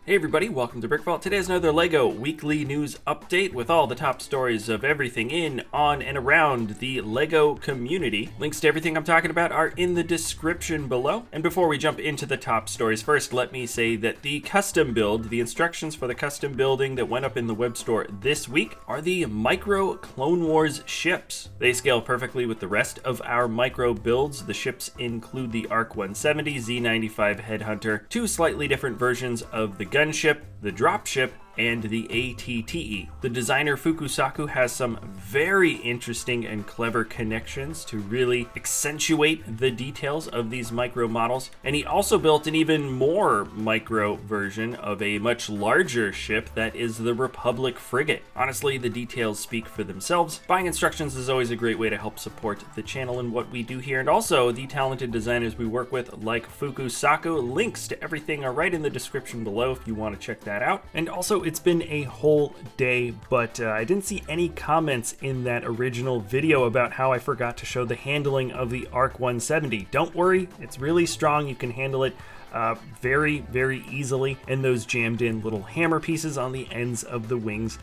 Hey everybody, welcome to BrickVault. Today is another LEGO weekly news update with all the top stories of everything in, on, and around the LEGO community. Links to everything I'm talking about are in the description below. And before we jump into the top stories, first let me say that the custom build, the instructions for the custom building that went up in the web store this week are the Micro Clone Wars ships. They scale perfectly with the rest of our micro builds. The ships include the ARC 170, Z95 Headhunter, two slightly different versions of the gunship, the dropship, and the ATTE. The designer Fukusaku has some very interesting and clever connections to really accentuate the details of these micro models, and he also built an even more micro version of a much larger ship that is the Republic frigate. Honestly, the details speak for themselves. Buying instructions is always a great way to help support the channel and what we do here, and also the talented designers we work with like Fukusaku. Links to everything are right in the description below if you want to check that out. And also, it's been a whole day, but I didn't see any comments in that original video about how I forgot to show the handling of the ARC 170. Don't worry, it's really strong. You can handle it very, very easily, and those jammed in little hammer pieces on the ends of the wings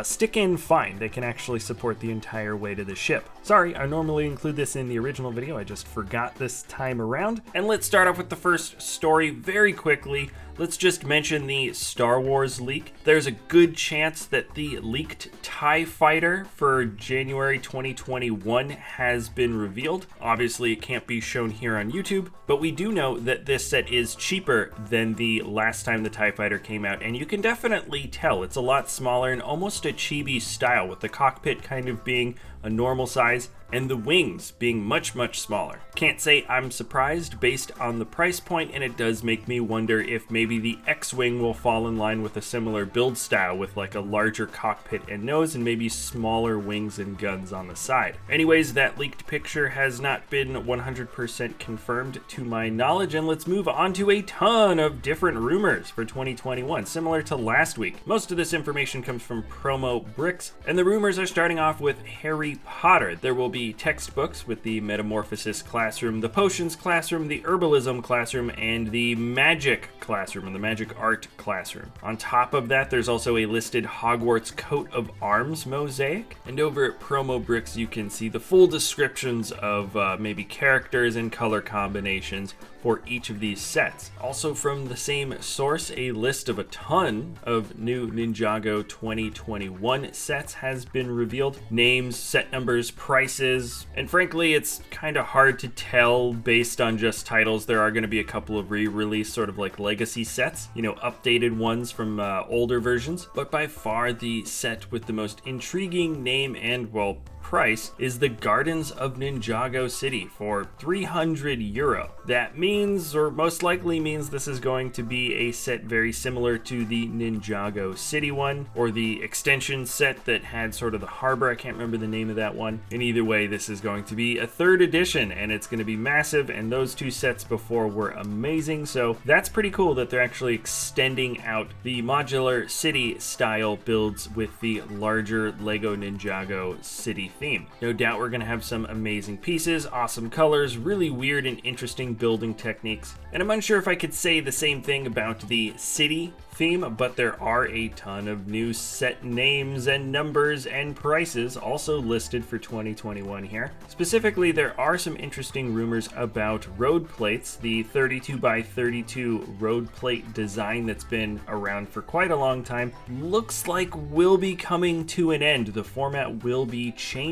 stick in fine. They can actually support the entire weight of the ship. Sorry, I normally include this in the original video. I just forgot this time around. And let's start off with the first story very quickly. Let's just mention the Star Wars leak. There's a good chance that the leaked TIE Fighter for January 2021 has been revealed. Obviously, it can't be shown here on YouTube, but we do know that this set is cheaper than the last time the TIE Fighter came out, and you can definitely tell it's a lot smaller and almost a chibi style, with the cockpit kind of being a normal size and the wings being much, much smaller. Can't say I'm surprised based on the price point, and it does make me wonder if maybe the X-Wing will fall in line with a similar build style with like a larger cockpit and nose and maybe smaller wings and guns on the side. Anyways, that leaked picture has not been 100% confirmed to my knowledge, and let's move on to a ton of different rumors for 2021, similar to last week. Most of this information comes from Promo Bricks, and the rumors are starting off with Harry Potter. There will be textbooks with the Metamorphosis classroom, the Potions classroom, the Herbalism classroom, and the Magic classroom, and the Magic Art classroom. On top of that, there's also a listed Hogwarts coat of arms mosaic. And over at Promo Bricks, you can see the full descriptions of maybe characters and color combinations for each of these sets. Also from the same source, a list of a ton of new Ninjago 2021 sets has been revealed. Names, set numbers, prices, and frankly, it's kind of hard to tell based on just titles. There are going to be a couple of re-release sort of like legacy sets, you know, updated ones from older versions, but by far the set with the most intriguing name and, well, price is the Gardens of Ninjago City for €300. That means, or most likely means, this is going to be a set very similar to the Ninjago City one, or the extension set that had sort of the harbor. I can't remember the name of that one. In either way, this is going to be a third edition, and it's going to be massive, and those two sets before were amazing, so that's pretty cool that they're actually extending out the modular city style builds with the larger Lego Ninjago City theme. No doubt we're going to have some amazing pieces, awesome colors, really weird and interesting building techniques. And I'm unsure if I could say the same thing about the city theme, but there are a ton of new set names and numbers and prices also listed for 2021 here. Specifically, there are some interesting rumors about road plates. The 32 by 32 road plate design that's been around for quite a long time looks like will be coming to an end. The format will be changing.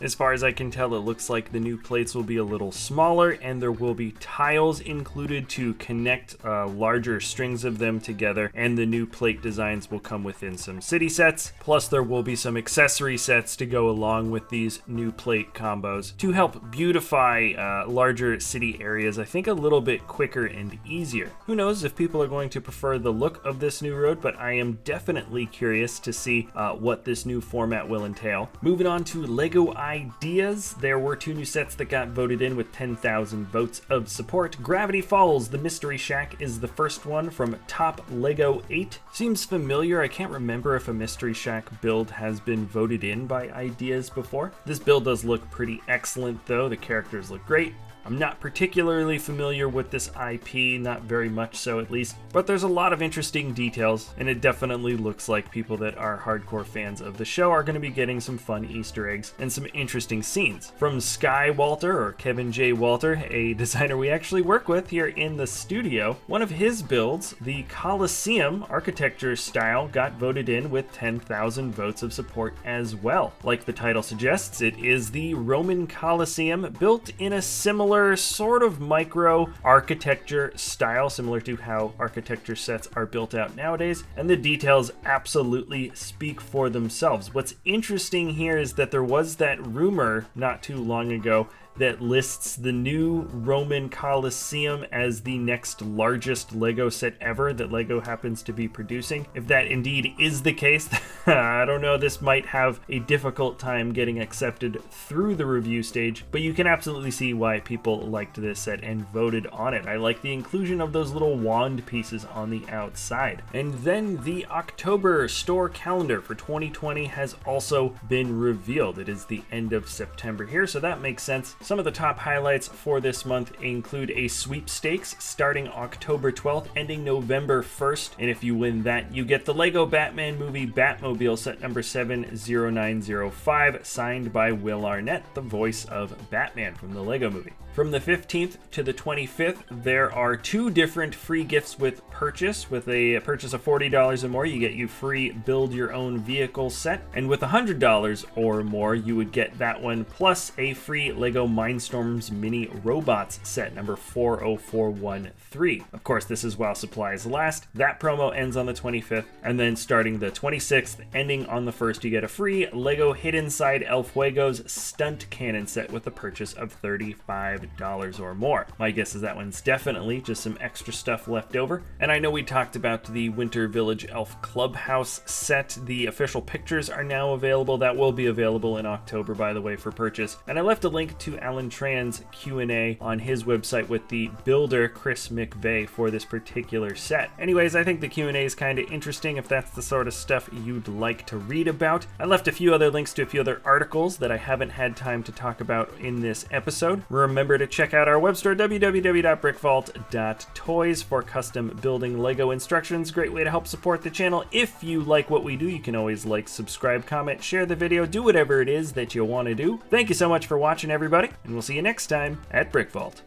As far as I can tell, it looks like the new plates will be a little smaller, and there will be tiles included to connect larger strings of them together, and the new plate designs will come within some city sets. Plus, there will be some accessory sets to go along with these new plate combos to help beautify larger city areas, I think, a little bit quicker and easier. Who knows if people are going to prefer the look of this new road, but I am definitely curious to see what this new format will entail. Moving on to LEGO ideas, there were two new sets that got voted in with 10,000 votes of support. Gravity Falls, the Mystery Shack, is the first one from Top LEGO 8. Seems familiar. I can't remember if a Mystery Shack build has been voted in by ideas before. This build does look pretty excellent though. The characters look great. I'm not particularly familiar with this IP, not very much so at least, but there's a lot of interesting details, and it definitely looks like people that are hardcore fans of the show are going to be getting some fun Easter eggs and some interesting scenes. From Sky Walter, or Kevin J. Walter, a designer we actually work with here in the studio, one of his builds, the Coliseum architecture style, got voted in with 10,000 votes of support as well. Like the title suggests, it is the Roman Colosseum built in a similar sort of micro architecture style, similar to how architecture sets are built out nowadays, and the details absolutely speak for themselves. What's interesting here is that there was that rumor not too long ago that lists the new Roman Colosseum as the next largest Lego set ever that Lego happens to be producing. If that indeed is the case, I don't know, this might have a difficult time getting accepted through the review stage, but you can absolutely see why people liked this set and voted on it. I like the inclusion of those little wand pieces on the outside. And then the October store calendar for 2020 has also been revealed. It is the end of September here, so that makes sense. Some of the top highlights for this month include a sweepstakes starting October 12th, ending November 1st. And if you win that, you get the Lego Batman movie Batmobile set number 70905, signed by Will Arnett, the voice of Batman from the Lego movie. From the 15th to the 25th, there are 2 different free gifts with purchase. With a purchase of $40 or more, you get free build your own vehicle set. And with $100 or more, you would get that one plus a free Lego Mindstorms mini robots set number 40413. Of course, this is while supplies last. That promo ends on the 25th, and then starting the 26th, ending on the 1st, you get a free Lego Hidden Side El Fuego's stunt cannon set with a purchase of $35 or more. My guess is that one's definitely just some extra stuff left over. And I know we talked about the Winter Village Elf Clubhouse set. The official pictures are now available. That will be available in October, by the way, for purchase. And I left a link to Alan Tran's Q&A on his website with the builder Chris McVeigh for this particular set. Anyways, I think the Q&A is kind of interesting if that's the sort of stuff you'd like to read about. I left a few other links to a few other articles that I haven't had time to talk about in this episode. Remember to check out our web store, www.brickvault.toys, for custom building Lego instructions. Great way to help support the channel. If you like what we do, you can always like, subscribe, comment, share the video, do whatever it is that you want to do. Thank you so much for watching, everybody, and we'll see you next time at BrickVault.